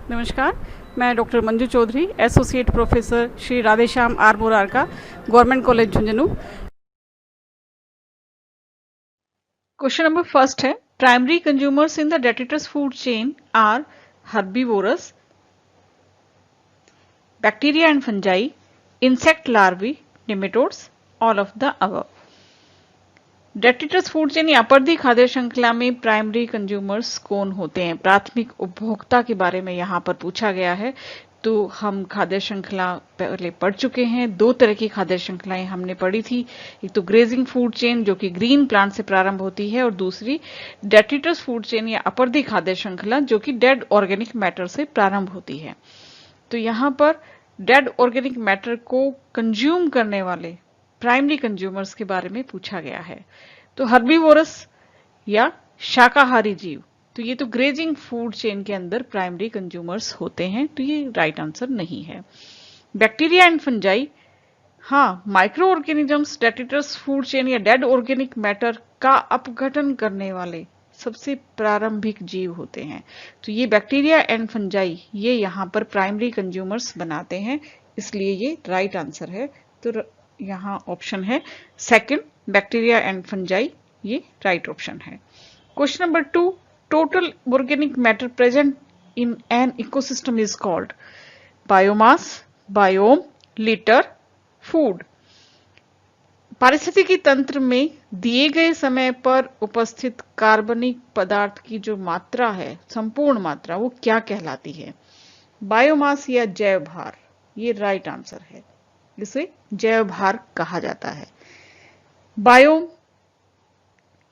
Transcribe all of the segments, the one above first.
नमस्कार, मैं doctor Manju Chaudhary, associate professor Shri Radheshyam R Morarka, government college Jhunjhunu. Question number first है, primary consumers in the detritus food chain are herbivores, bacteria and fungi, insect larvae, nematodes, all of the above. Detritus food chain या अपरदी खाद्य श्रृंखला में primary consumers कौन होते हैं? प्राथमिक उपभोक्ता के बारे में यहाँ पर पूछा गया है। तो हम खाद्य श्रृंखला पहले पढ़ चुके हैं। दो तरह की खाद्य श्रृंखलाएं हमने पढ़ी थी। एक तो ग्रेजिंग फूड चेन जो कि ग्रीन प्लांट से प्रारंभ होती है, और दूसरी डेट्रिटस फूड चेन या अपरदी खाद्य श्रृंखला जो कि डेड ऑर्गेनिक मैटर से प्रारंभ होती है। तो यहाँ पर डेड ऑर्गेनिक मैटर को कंज्यूम करने वाले प्राइमरी कंज्यूमर्स के बारे में पूछा गया है। तो हर्बीवोरस या शाकाहारी जीव, तो ये तो ग्रेजिंग फूड चेन के अंदर प्राइमरी कंज्यूमर्स होते हैं, तो ये राइट आंसर नहीं है। बैक्टीरिया एंड फंजाई, हाँ, micro organisms detritus food chain या डेड ऑर्गेनिक मैटर का अपघटन करने वाले सबसे प्रारंभिक जीव होते हैं। तो ये बैक्टीरिया एंड फंजाई ये यहाँ पर प्राइमरी कंज्यूमर्स बनाते हैं, इसलिए ये राइट आंसर है। तो यहाँ ऑप्शन है सेकंड, बैक्टीरिया एंड फंजाई, ये राइट ऑप्शन है। Question number 2, total organic matter present in an ecosystem is called biomass, biome, litre, food. पारिस्थितिकी तंत्र में दिए गए समय पर उपस्थित कार्बनिक पदार्थ की जो मात्रा है, संपूर्ण मात्रा, वो क्या कहलाती है? बायोमास या जैव भार, ये राइट आंसर है। इसे जैव भार कहा जाता है। बायोम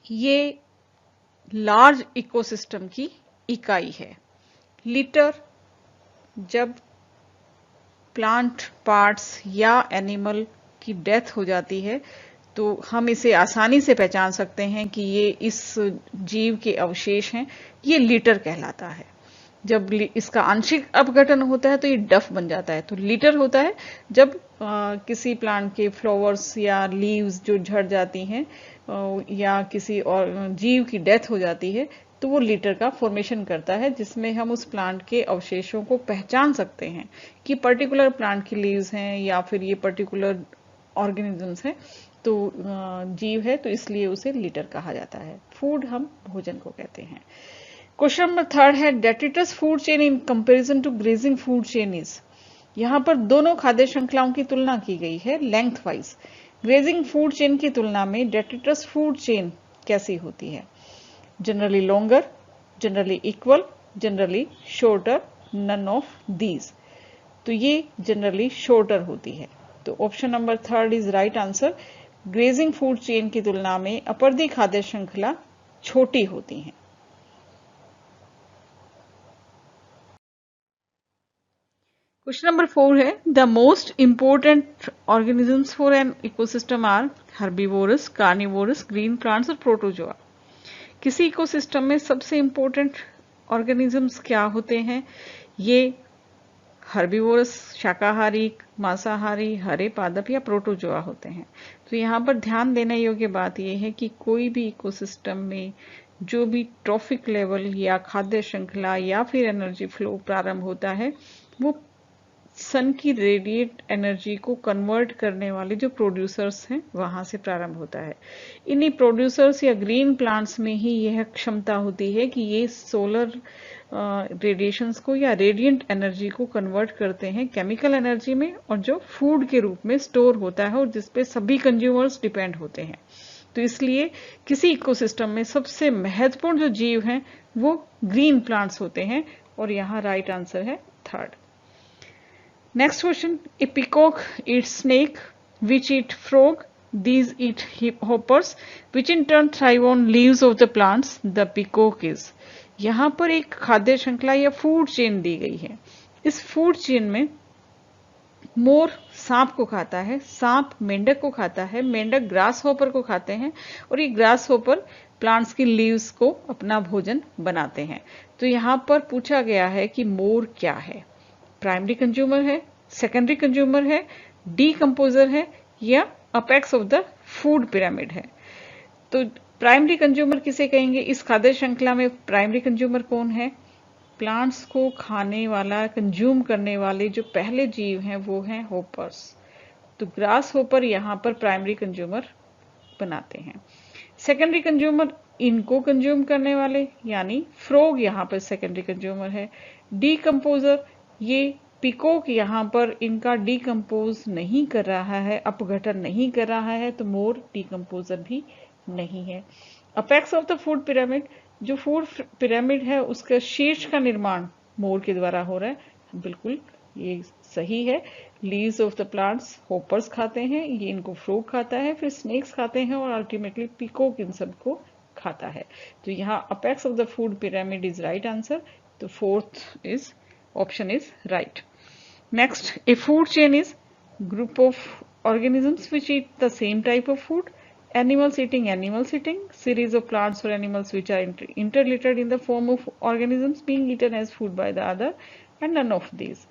ये लार्ज इकोसिस्टम की इकाई है। लिटर जब प्लांट पार्ट्स या एनिमल की डेथ हो जाती है तो हम इसे आसानी से पहचान सकते हैं कि ये इस जीव के अवशेष हैं, ये लिटर कहलाता है। जब इसका आंशिक अपघटन होता है तो ये डफ बन जाता है। तो लीटर होता है जब किसी प्लांट के फ्लावर्स या लीव्स जो झड़ जाती हैं या किसी और जीव की डेथ हो जाती है तो वो लीटर का फॉर्मेशन करता है, जिसमें हम उस प्लांट के अवशेषों को पहचान सकते हैं कि पर्टिकुलर प्लांट की लीव्स हैं या फिर ये पर्टिकुलर ऑर्गेनिजम्स हैं, तो जीव है, तो इसलिए उसे लीटर कहा जाता है। फूड हम भोजन को कहते हैं। क्वेश्चन नंबर 3 है, detritus food chain in comparison to grazing food chain is. यहां पर दोनों खाद्य श्रृंखलाओं की तुलना की गई है length wise. Grazing food chain की तुलना में डेट्रिटस फूड चेन कैसी होती है? Generally longer, generally equal, generally shorter, none of these. तो ये जनरली शॉर्टर होती है। तो option number 3 is right answer. Grazing food chain की तुलना में अपरदी खाद्य श्रृंखला छोटी होती है। क्वेश्चन नंबर 4 है, the most important organisms for an ecosystem are herbivores, carnivores, green plants और प्रोटोजोआ। किसी इकोसिस्टम में सबसे इंपोर्टेंट ऑर्गेनिजम्स क्या होते हैं? ये हर्बीवोरस शाकाहारी, मांसाहारी, हरे पादप या प्रोटोजोआ होते हैं। तो यहाँ पर ध्यान देने योग्य बात यह है कि कोई भी इकोसिस्टम में जो भी ट्रॉफिक लेवल या खाद्य श्रृंखला या फिर एनर्जी फ्लो प्रारंभ होता है वो सन की रेडिएट एनर्जी को कन्वर्ट करने वाले जो प्रोड्यूसर्स हैं वहां से प्रारंभ होता है। इन्हीं प्रोड्यूसर्स या ग्रीन प्लांट्स में ही यह क्षमता होती है कि ये सोलर रेडिएशंस को या रेडिएंट एनर्जी को कन्वर्ट करते हैं केमिकल एनर्जी में, और जो फूड के रूप में स्टोर होता है और जिसपे सभी कंज्यूमर्स डिपेंड होते हैं। तो इसलिए किसी इकोसिस्टम में सबसे महत्वपूर्ण जो जीव हैं वो ग्रीन प्लांट्स होते हैं, और यहाँ राइट आंसर है 3rd। Next question, a peacock eats snake, which eat frog, these eat hoppers, which in turn thrive on leaves of the plants, the peacock is। यहाँ पर एक खाद्य श्रृंखला या फूड चेन दी गई है। इस फूड चेन में मोर सांप को खाता है, सांप मेंढक को खाता है, मेंढक ग्रास होपर को खाते हैं, और ये ग्रास होपर प्लांट्स की लीव्स को अपना भोजन बनाते हैं। तो यहाँ पर पूछा गया है कि मोर क्या है? प्राइमरी कंज्यूमर है, सेकेंडरी कंज्यूमर है, डीकंपोजर है, या apex of the food pyramid है। तो प्राइमरी कंज्यूमर किसे कहेंगे? इस खाद्य श्रृंखला में प्राइमरी कंज्यूमर कौन है? प्लांट्स को खाने वाला, कंज्यूम करने वाले जो पहले जीव हैं वो हैं होपर्स। तो ग्रास होपर यहाँ पर प्राइमरी कंज्यूमर बनाते हैं। सेकेंडरी कंज्यूमर इनको कंज्यूम करने वाले, यानी फ्रॉग यहाँ पर सेकेंडरी कंज्यूमर है। डीकंपोजर, ये पिकॉक यहाँ पर इनका डीकंपोज नहीं कर रहा है, अपघटन नहीं कर रहा है, तो मोर डीकंपोजर भी नहीं है। Apex of the food pyramid, जो फूड पिरामिड है उसका शीर्ष का निर्माण मोर के द्वारा हो रहा है, बिल्कुल ये सही है। Leaves of the plants hoppers खाते हैं, ये इनको फ्रॉग खाता है, फिर स्नेक्स खाते हैं और अल्टीमेटली पिकॉक इन सबको खाता है। तो यहाँ apex of the food pyramid is right answer. तो fourth is option is right. Next, a food chain is group of organisms which eat the same type of food. Animals eating animals eating, series of plants or animals which are interrelated in the form of organisms being eaten as food by the other, and none of these.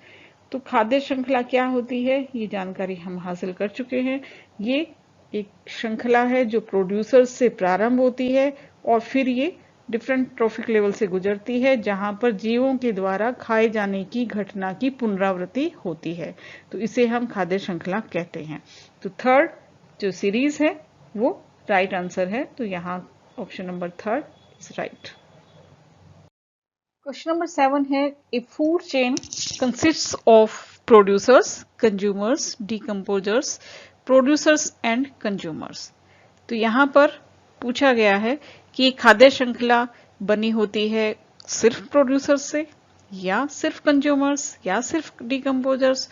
तो खाद्य श्रृंखला क्या होती है, ये जानकारी हम हासिल कर चुके हैं। ये एक श्रृंखला है जो प्रोड्यूसर्स से प्रारंभ होती है और फिर ये डिफरेंट ट्रॉफिक लेवल से गुजरती है, जहां पर जीवों के द्वारा खाए जाने की घटना की पुनरावृत्ति होती है। तो इसे हम खाद्य श्रृंखला कहते हैं। तो थर्ड जो सीरीज है वो राइट आंसर है। तो यहाँ option number third is right. Question number 7 है, ए food chain consists of producers, consumers, decomposers, producers and consumers. तो यहाँ पर पूछा गया है कि खाद्य श्रृंखला बनी होती है सिर्फ प्रोड्यूसर्स से, या सिर्फ कंज्यूमर्स, या सिर्फ डीकंपोजर्स,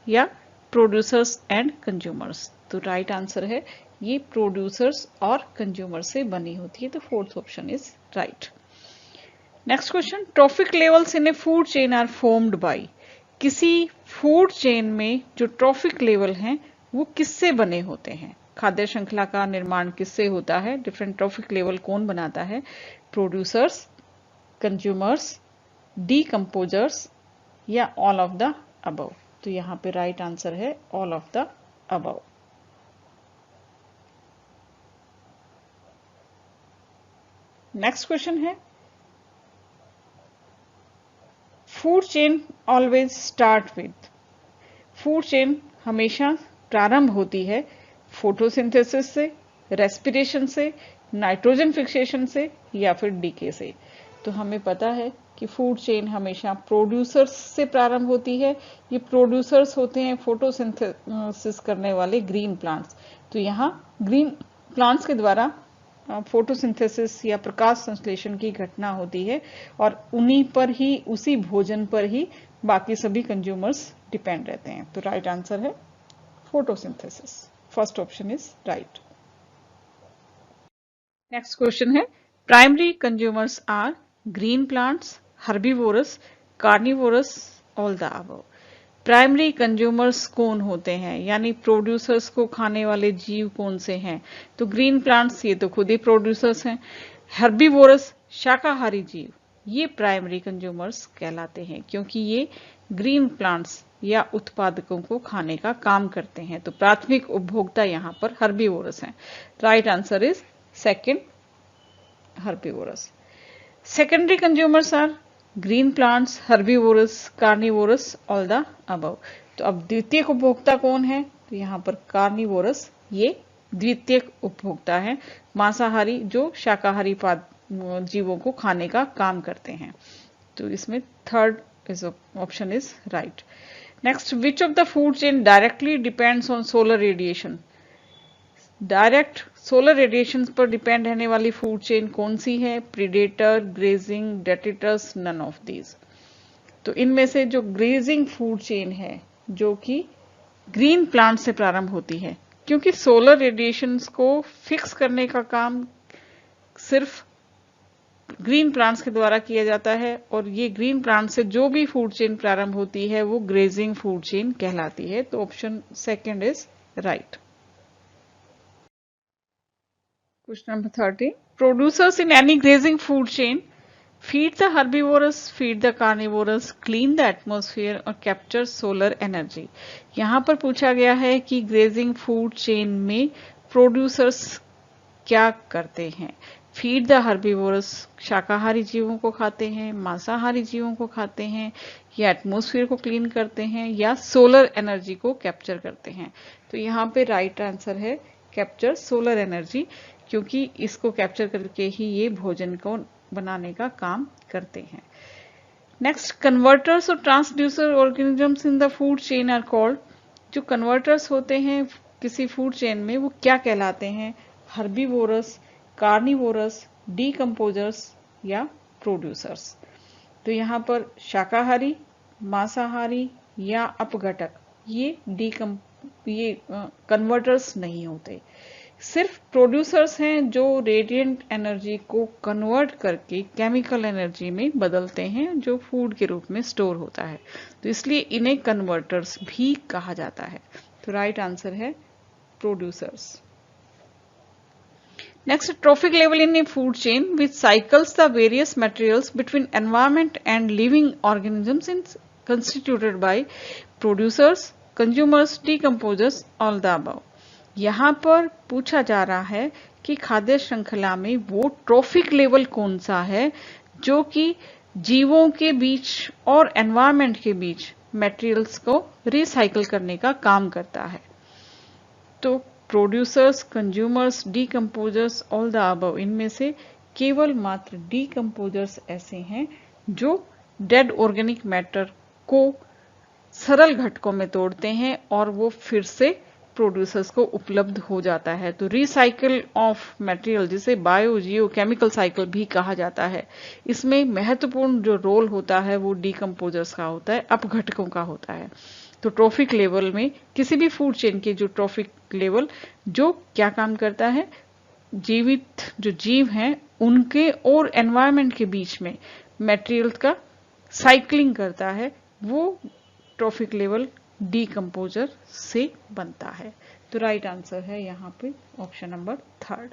या प्रोड्यूसर्स एंड कंज्यूमर्स। तो राइट आंसर है ये प्रोड्यूसर्स और कंज्यूमर्स से बनी होती है। तो fourth option is right. Next question, trophic levels in a food chain are formed by. किसी फूड चेन में जो ट्रॉफिक लेवल हैं वो किससे बने होते हैं? खाद्य श्रृंखला का निर्माण किससे होता है? डिफरेंट ट्रॉफिक लेवल कौन बनाता है? प्रोड्यूसर्स, कंज्यूमर्स, डीकंपोजर्स, या ऑल ऑफ द अबव। तो यहां पे राइट आंसर है all of the above. Next question है, food chain always start with. Food chain हमेशा प्रारंभ होती है फोटोसिंथेसिस से, रेस्पिरेशन से, नाइट्रोजन फिक्सेशन से, या फिर डीके से। तो हमें पता है कि फूड चेन हमेशा प्रोड्यूसर्स से प्रारंभ होती है। ये प्रोड्यूसर्स होते हैं फोटोसिंथेसिस करने वाले ग्रीन प्लांट्स। तो यहाँ ग्रीन प्लांट्स के द्वारा फोटोसिंथेसिस या प्रकाश संश्लेषण की घटना होती है और उन्हीं पर ही, उसी भोजन पर ही बाकी सभी कंज्यूमर्स डिपेंड रहते हैं। तो राइट आंसर है photosynthesis. First option is right. Next question है, primary consumers are green plants, herbivores, carnivores, all the above. Primary consumers कौन होते हैं, यानी प्रोड्यूसर्स को खाने वाले जीव कौन से हैं? तो ग्रीन प्लांट्स, ये तो खुद ही प्रोड्यूसर्स हैं। हर्बीवोरस, शाकाहारी जीव, ये प्राइमरी कंज्यूमर्स कहलाते हैं क्योंकि ये ग्रीन प्लांट्स या उत्पादकों को खाने का काम करते हैं। तो प्राथमिक उपभोक्ता यहां पर हर्बीवोरस हैं। Right answer is second, herbivores. Secondary consumers are green plants, herbivores, carnivores, all the above. तो अब द्वितीयक उपभोक्ता कौन है? तो यहां पर कार्निवोरस, ये द्वितीयक उपभोक्ता है, मांसाहारी जो शाकाहारी जीवों को खाने का काम करते हैं। तो इसमें third is option is right. Next, which of the food chain directly depends on solar radiation. Direct solar radiation पर डिपेंड रहने वाली फूड चेन कौन सी है? Predator, grazing, detritus, none of these. तो इनमें से जो ग्रेजिंग फूड चेन है, जो कि ग्रीन प्लांट से प्रारंभ होती है, क्योंकि सोलर रेडिएशंस को फिक्स करने का काम सिर्फ ग्रीन प्लांट्स के द्वारा किया जाता है और ये ग्रीन प्लांट से जो भी फूड चेन प्रारंभ होती है वो ग्रेजिंग फूड चेन कहलाती है। तो option second is right. Question number 13, producers in any grazing food chain feed the herbivorous, feed the carnivorous, clean the atmosphere और capture solar energy। यहां पर पूछा गया है कि ग्रेजिंग फूड चेन में प्रोड्यूसर्स क्या करते हैं? फीड द हर्बीवोरस, शाकाहारी जीवों को खाते हैं, मांसाहारी जीवों को खाते हैं, या एटमॉस्फेयर को क्लीन करते हैं, या सोलर एनर्जी को कैप्चर करते हैं। तो यहाँ पे राइट आंसर है कैप्चर सोलर एनर्जी, क्योंकि इसको कैप्चर करके ही ये भोजन को बनाने का काम करते हैं। नेक्स्ट, कन्वर्टर्स और transducer organisms in the food chain are called. जो कन्वर्टर्स होते हैं किसी फूड चेन में वो क्या कहलाते हैं? हर्बीवोरस, कार्निवोरस, डीकम्पोजर्स या प्रोड्यूसर्स। तो यहाँ पर शाकाहारी, मांसाहारी या अपघटक ये कन्वर्टर्स नहीं होते। सिर्फ प्रोड्यूसर्स हैं जो रेडिएंट एनर्जी को कन्वर्ट करके केमिकल एनर्जी में बदलते हैं, जो फूड के रूप में स्टोर होता है। तो इसलिए इन्हें कन्वर्टर्स भी कहा जाता है। तो राइट आंसर है producers. Next, trophic level in a food chain which cycles the various materials between environment and living organisms is constituted by producers, consumers, decomposers, all the above. यहाँ पर पूछा जा रहा है कि खाद्य श्रृंखला में वो ट्रॉफिक लेवल कौन सा है जो कि जीवों के बीच और एनवायरमेंट के बीच मटेरियल्स को रिसाइकल करने का काम करता है। तो producers, consumers, decomposers, all the above, इनमें से केवल मात्र डीकम्पोजर्स ऐसे हैं जो डेड ऑर्गेनिक मैटर को सरल घटकों में तोड़ते हैं और वो फिर से प्रोड्यूसर्स को उपलब्ध हो जाता है। तो रिसाइकल ऑफ मटेरियल, जिसे बायो जियो केमिकल साइकिल भी कहा जाता है, इसमें महत्वपूर्ण जो रोल होता है वो डीकम्पोजर्स का होता है, अपघटकों का होता है। तो ट्रॉफिक लेवल में किसी भी फूड चेन के जो ट्रॉफिक लेवल जो क्या काम करता है, जीवित जो जीव हैं उनके और एनवायरनमेंट के बीच में मटेरियल का साइक्लिंग करता है, वो ट्रॉफिक लेवल डीकम्पोजर से बनता है। तो राइट आंसर है यहाँ पे option number 3।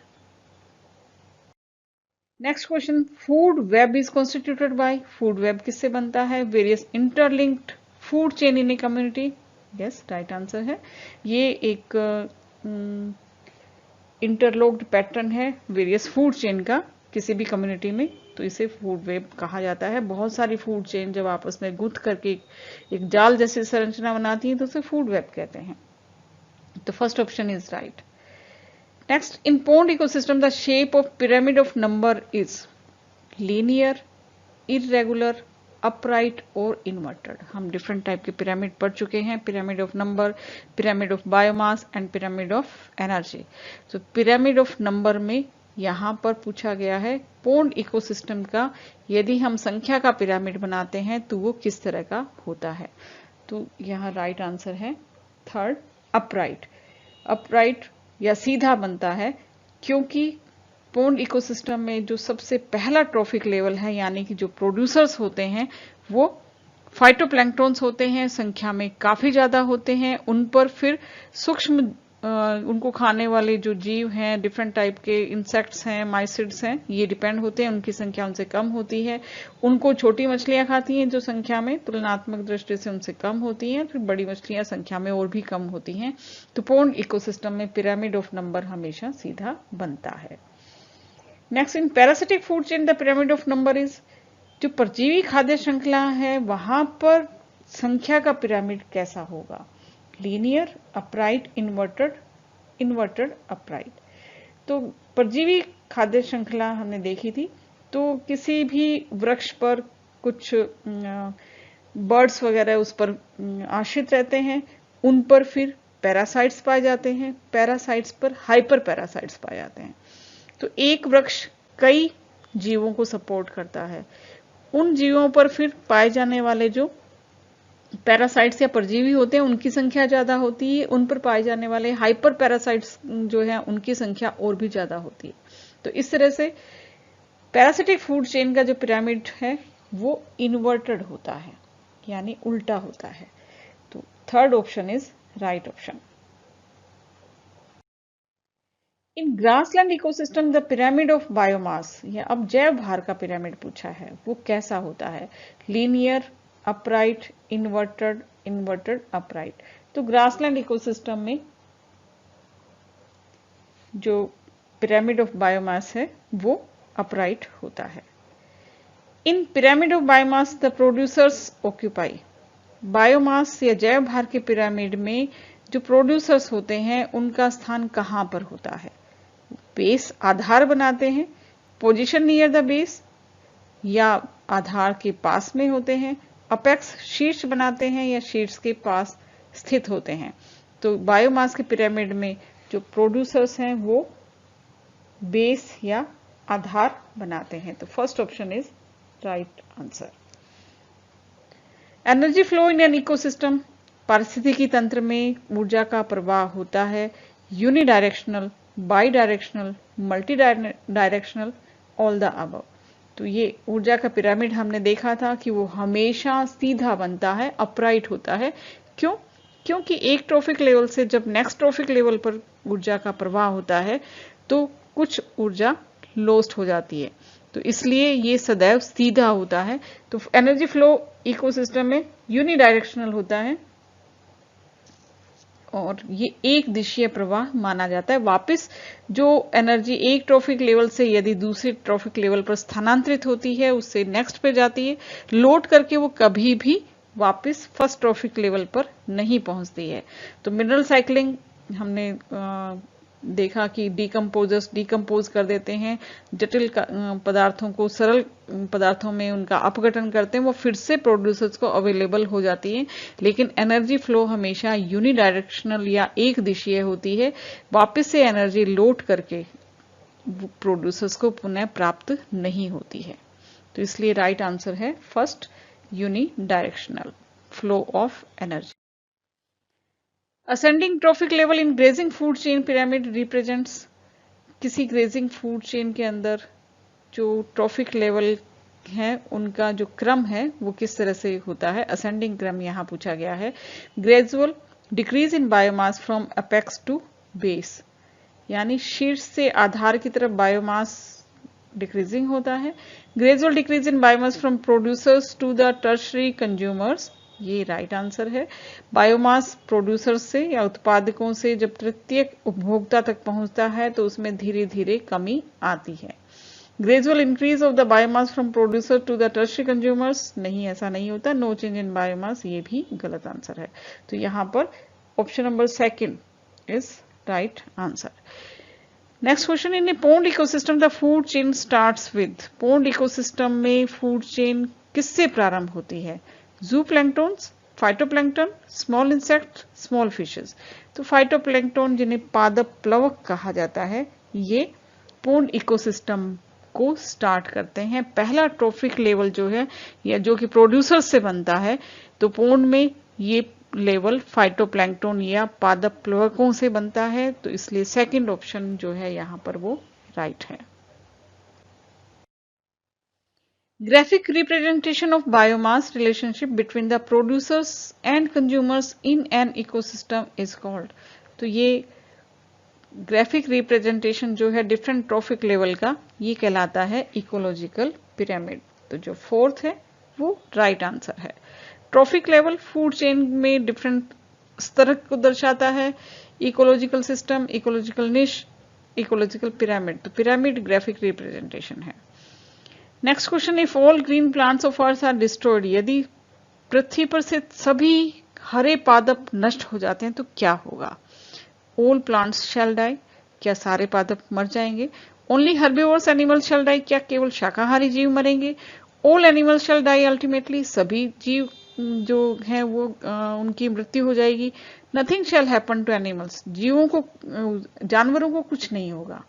Next question, food web is constituted by. Food web किससे बनता है? Various interlinked food chain in a community. Yes, right answer है। ये एक इंटरलॉक्ड पैटर्न है वेरियस फूड चेन का किसी भी कम्युनिटी में, तो इसे फूड वेब कहा जाता है। बहुत सारी फूड चेन जब आपस में गुथ करके एक जाल जैसी संरचना बनाती हैं तो उसे फूड वेब कहते हैं। तो first option is right. Next, in pond ecosystem the shape of pyramid of number is linear, irregular, upright और इन्वर्टेड। हम डिफरेंट टाइप के पिरामिड पढ़ चुके हैं, pyramid of number, pyramid of biomass and pyramid of energy. तो pyramid of number में यहां पर पूछा गया है पॉन्ड इकोसिस्टम का यदि हम संख्या का पिरामिड बनाते हैं तो वो किस तरह का होता है। तो यहां राइट आंसर है थर्ड, अपराइट। अपराइट या सीधा बनता है क्योंकि पॉन्ड इकोसिस्टम में जो सबसे पहला ट्रॉफिक लेवल है, यानी कि जो प्रोड्यूसर्स होते हैं वो फाइटोप्लैंक्टन्स होते हैं, संख्या में काफी ज्यादा होते हैं। उन पर फिर सूक्ष्म उनको खाने वाले जो जीव हैं, डिफरेंट टाइप के इंसेक्ट्स हैं, माइसिड्स हैं, ये डिपेंड होते हैं, उनकी संख्या उनसे कम होती है। उनको छोटी मछलियां खाती हैं जो संख्या में तुलनात्मक दृष्टि से उनसे कम होती हैं, फिर बड़ी मछलियां संख्या में और भी कम होती हैं। तो पॉन्ड इकोसिस्टम में पिरामिड ऑफ नंबर हमेशा सीधा बनता है। Next, in parasitic food chain the pyramid of number is. जो परजीवी खाद्य श्रृंखला है वहां पर संख्या का पिरामिड कैसा होगा? Linear, upright, inverted, inverted, upright. तो परजीवी खाद्य श्रृंखला हमने देखी थी, तो किसी भी वृक्ष पर कुछ बर्ड्स वगैरह उस पर आश्रित रहते हैं, उन पर फिर पैरासाइट्स पाए जाते हैं, पैरासाइट्स पर हाइपर पैरासाइट्स पाए जाते हैं। तो एक वृक्ष कई जीवों को सपोर्ट करता है, उन जीवों पर फिर पाए जाने वाले जो पैरासाइट्स या परजीवी होते हैं उनकी संख्या ज्यादा होती है, उन पर पाए जाने वाले हाइपर पैरासाइट्स जो है उनकी संख्या और भी ज्यादा होती है। तो इस तरह से पैरासिटिक फूड चेन का जो पिरामिड है वो इन्वर्टेड होता है, यानी उल्टा होता है। तो third option is right option. In grassland ecosystem the pyramid of biomass, या अब जैव भार का पिरामिड पूछा है, वो कैसा होता है? Linear, upright, inverted, inverted, upright. तो ग्रासलैंड इकोसिस्टम में जो पिरामिड ऑफ बायोमास है वो अपराइट होता है। In pyramid of biomass the producers occupy. Biomass या जैव भार के पिरामिड में जो प्रोड्यूसर्स होते हैं उनका स्थान कहां पर होता है? बेस आधार बनाते हैं, पोजीशन नियर द बेस, या आधार के पास में होते हैं, अपेक्स शीर्ष बनाते हैं या शीर्ष के पास स्थित होते हैं। तो बायोमास के पिरामिड में जो प्रोड्यूसर्स हैं वो बेस या आधार बनाते हैं। तो first option is right answer. Energy flow in an ecosystem. पारिस्थितिकी तंत्र में ऊर्जा का प्रवाह होता है unidirectional, by directional, multi directional, all the above. तो ये ऊर्जा का पिरामिड हमने देखा था कि वो हमेशा सीधा बनता है, अपराइट होता है। क्यों? क्योंकि एक ट्रॉफिक लेवल से जब नेक्स्ट ट्रॉफिक लेवल पर ऊर्जा का प्रवाह होता है तो कुछ ऊर्जा लॉस्ट हो जाती है, तो इसलिए ये सदैव सीधा होता है। तो एनर्जी फ्लो इकोसिस्टम में यूनिडायरेक्शनल होता है और ये एक दिशीय प्रवाह माना जाता है। वापस जो एनर्जी एक ट्रॉफिक लेवल से यदि दूसरे ट्रॉफिक लेवल पर स्थानांतरित होती है, उससे नेक्स्ट पे जाती है, लोड करके वो कभी भी वापस फर्स्ट ट्रॉफिक लेवल पर नहीं पहुंचती है। तो मिनरल साइकिलिंग हमने देखा कि डिकम्पोजर्स डिकम्पोज कर देते हैं, जटिल पदार्थों को सरल पदार्थों में उनका अपघटन करते हैं, वो फिर से प्रोड्यूसर्स को अवेलेबल हो जाती है। लेकिन एनर्जी फ्लो हमेशा यूनिडायरेक्शनल या एक दिशीय होती है, वापस से एनर्जी लोड करके प्रोड्यूसर्स को पुनः प्राप्त नहीं होती है। तो इसलिए राइट आंसर है first, unidirectional flow of energy. Ascending trophic level in grazing food chain pyramid represents. किसी ग्रेजिंग फूड चेन के अंदर जो ट्रॉफिक लेवल है उनका जो क्रम है वो किस तरह से होता है? असेंडिंग क्रम यहां पूछा गया है। Gradual decrease in biomass from apex to base, यानी शीर्ष से आधार की तरफ बायोमास डिक्रीजिंग होता है। Gradual decrease in biomass from producers to the tertiary consumers, ये राइट आंसर है। बायोमास प्रोड्यूसर्स से या उत्पादकों से जब तृतीयक उपभोक्ता तक पहुंचता है तो उसमें धीरे धीरे कमी आती है। Gradual increase of the biomass from producer to the tertiary consumers, नहीं, ऐसा नहीं होता। नो चेंज इन बायोमास, ये भी गलत आंसर है। तो यहां पर option number second is right answer. Next question, in a pond ecosystem the food chain starts with. Pond ecosystem में फूड चेन किससे प्रारंभ होती है? Zooplanktons, phytoplankton, small insect, small fishes. तो फाइटोप्लैंक्टन जिन्हें पादप प्लवक कहा जाता है, ये पोन्ड इकोसिस्टम को स्टार्ट करते हैं। पहला ट्रॉफिक लेवल जो है या जो कि प्रोड्यूसर से बनता है, तो पोन्ड में ये लेवल फाइटोप्लैंक्टन या पादप प्लवकों से बनता है। तो इसलिए सेकंड ऑप्शन जो है यहां पर वो राइट है। Graphic representation of biomass relationship between the producers and consumers in an ecosystem is called। तो ये ग्राफिक रिप्रेजेंटेशन जो है डिफरेंट ट्रॉफिक लेवल का, ये कहलाता है इकोलॉजिकल पिरामिड। तो जो फोर्थ है वो राइट आंसर है। ट्रॉफिक लेवल फूड चेन में डिफरेंट स्तर को दर्शाता है। Ecological system, ecological niche, ecological pyramid. तो पिरामिड ग्राफिक रिप्रेजेंटेशन है। Next question, if all green plants of earth are destroyed, यदि पृथ्वी पर से सभी हरे पादप नष्ट हो जाते हैं तो क्या होगा? ऑल प्लांट्स शैल डाई, क्या सारे पादप मर जाएंगे? Only herbivorous animals shall die, क्या केवल शाकाहारी जीव मरेंगे? All animals shall die ultimately, सभी जीव जो हैं वो उनकी मृत्यु हो जाएगी। Nothing shall happen to animals, जीवों को, जानवरों को कुछ नहीं होगा।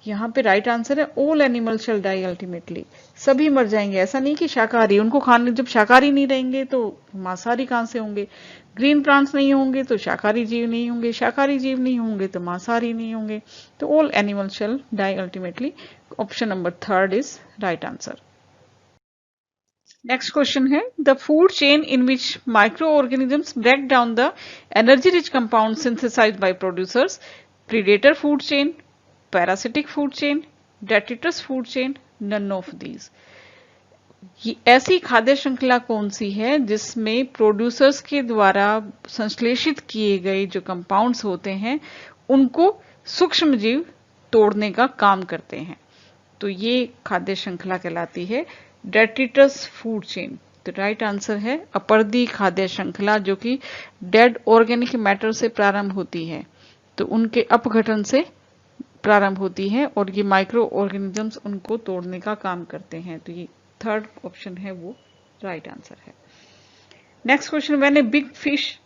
यहाँ पे राइट आंसर है all animals shall die ultimately, सभी मर जाएंगे। ऐसा नहीं कि शाकाहारी, उनको खाने, जब शाकाहारी नहीं रहेंगे तो मांसाहारी कहां से होंगे? ग्रीन प्लांट्स नहीं होंगे तो शाकाहारी जीव नहीं होंगे, शाकाहारी जीव नहीं होंगे तो मांसाहारी नहीं होंगे। तो all animals shall die ultimately, option number third is right answer. Next question है, the food chain in which micro organisms break down the energy rich compound synthesised by producers, predator food chain, parasitic food chain, detritus food chain, none of these. ये ऐसी खाद्य श्रृंखला कौन सी है जिसमें producers के द्वारा संश्लेषित किए गए जो कंपाउंड्स होते हैं उनको सूक्ष्म जीव तोड़ने का काम करते हैं। तो ये खाद्य श्रृंखला कहलाती है डेट्रिटस फूड चेन। तो राइट आंसर है अपरदी खाद्य श्रृंखला, जो कि डेड ऑर्गेनिक मैटर से प्रारंभ होती है, तो उनके अपघटन से प्रारंभ होती है और ये माइक्रो ऑर्गेनिजम्स उनको तोड़ने का काम करते हैं। तो ये थर्ड ऑप्शन है वो राइट आंसर है। Next question, when a big fish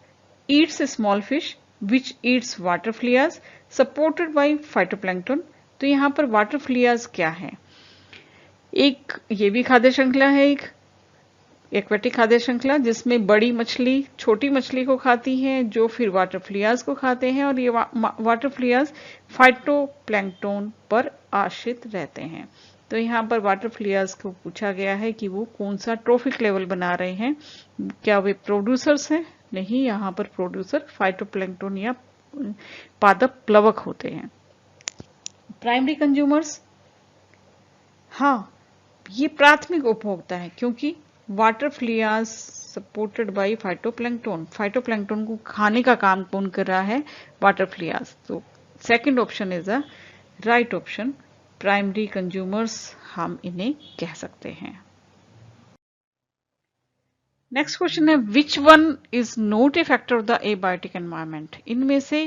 eats a small fish which eats water fleas supported by phytoplankton. तो यहां पर वाटर फ्लियाज क्या है? एक ये भी खाद्य श्रृंखला है, एक एक्वेटिक खाद्य श्रृंखला, जिसमें बड़ी मछली छोटी मछली को खाती है, जो फिर वाटर फ्लियाज को खाते हैं, और ये वाटर फ्लियाज फाइटोप्लैंक्टन पर आश्रित रहते हैं। तो यहाँ पर वाटर फ्लियाज को पूछा गया है कि वो कौन सा ट्रोफिक लेवल बना रहे हैं। क्या वे प्रोड्यूसर्स हैं? नहीं, यहाँ पर प्रोड्यूसर फाइटोप्लैंक्टन या पादप प्लवक होते हैं। प्राइमरी कंज्यूमर्स, हाँ, ये प्राथमिक उपभोक्ता है, क्योंकि water fleas supported by phytoplankton, phytoplankton को खाने का काम कौन कर रहा है? Water fleas. तो second option is a right option, primary consumers हम इन्हें कह सकते हैं। नेक्स्ट क्वेश्चन है, which one is not a factor of the abiotic environment. इनमें से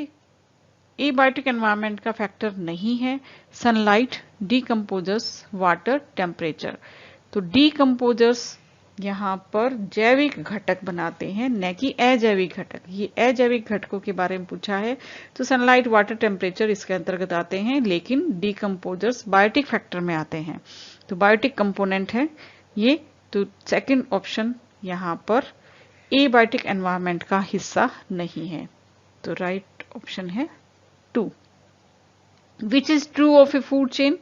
एबायोटिक एनवायरमेंट का फैक्टर नहीं है सनलाइट, डीकंपोजर्स, वाटर, टेम्परेचर। तो डीकंपोजर्स यहाँ पर जैविक घटक बनाते हैं, न कि अजैविक घटक। ये अजैविक घटकों के बारे में पूछा है, तो सनलाइट, वाटर, टेम्परेचर इसके अंतर्गत आते हैं, लेकिन डीकंपोजर्स बायोटिक फैक्टर में आते हैं। तो बायोटिक कंपोनेंट है ये। तो सेकंड ऑप्शन यहाँ पर एबायोटिक एनवायरमेंट का हिस्सा नहीं है। तो राइट ऑप्शन है 2। Which is true of a food chain.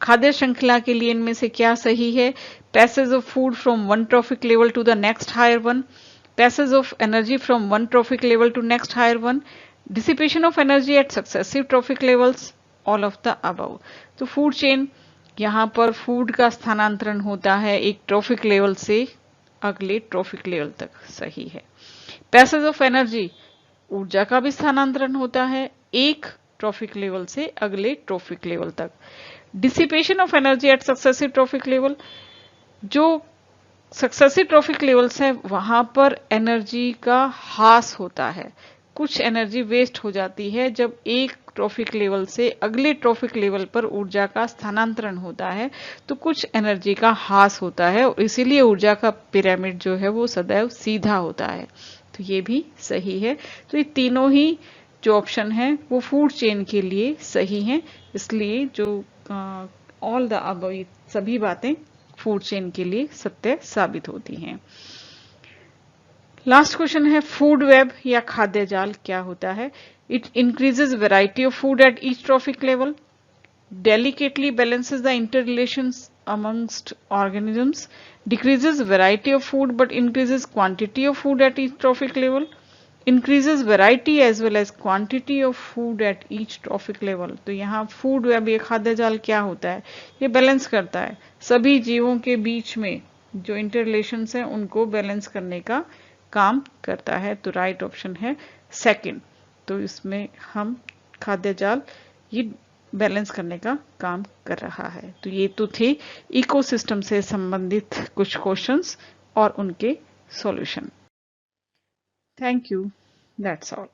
खाद्य श्रृंखला के लिए इनमें से क्या सही है? Passage of food from one trophic level to the next higher one, passage of energy from one trophic level to next higher one, dissipation of energy at successive trophic levels, all of the above. तो food chain, यहां पर food का स्थानांतरण होता है एक trophic level से अगले ट्रॉफिक लेवल तक, सही है। पैसेज ऑफ एनर्जी, ऊर्जा का भी स्थानांतरण होता है एक ट्रॉफिक लेवल से अगले ट्रॉफिक लेवल तक। Dissipation of energy at successive trophic level, जो सक्सेसिव ट्रॉफिक लेवल्स है वहां पर एनर्जी का ह्रास होता है, कुछ एनर्जी वेस्ट हो जाती है जब एक ट्रॉफिक लेवल से अगले ट्रॉफिक लेवल पर ऊर्जा का स्थानांतरण होता है, तो कुछ एनर्जी का ह्रास होता है, और इसीलिए ऊर्जा का पिरामिड जो है वो सदैव सीधा होता है। तो ये भी सही है। तो ये तीनों ही जो ऑप्शन है वो फूड चेन के लिए सही हैं, इसलिए जो ऑल द अबव सभी बातें फूड चेन के लिए सत्य साबित होती हैं। लास्ट क्वेश्चन है, फूड वेब या खाद्य जाल क्या होता है? It increases variety of food at each trophic level, delicately balances the interrelations amongst organisms, decreases variety of food but increases quantity of food at each trophic level, increases variety as well as quantity of food at each trophic level। तो यहाँ food web, ये खाद्य जाल क्या होता है? ये balance करता है सभी जीवों के बीच में जो इंटररिलेशंस हैं उनको बैलेंस करने का काम करता है। तो राइट ऑप्शन है सेकंड। तो इसमें हम खाद्य जाल ये बैलेंस करने का काम कर रहा है। तो ये तो थे इकोसिस्टम से संबंधित कुछ क्वेश्चंस और उनके solution. Thank you, that's all.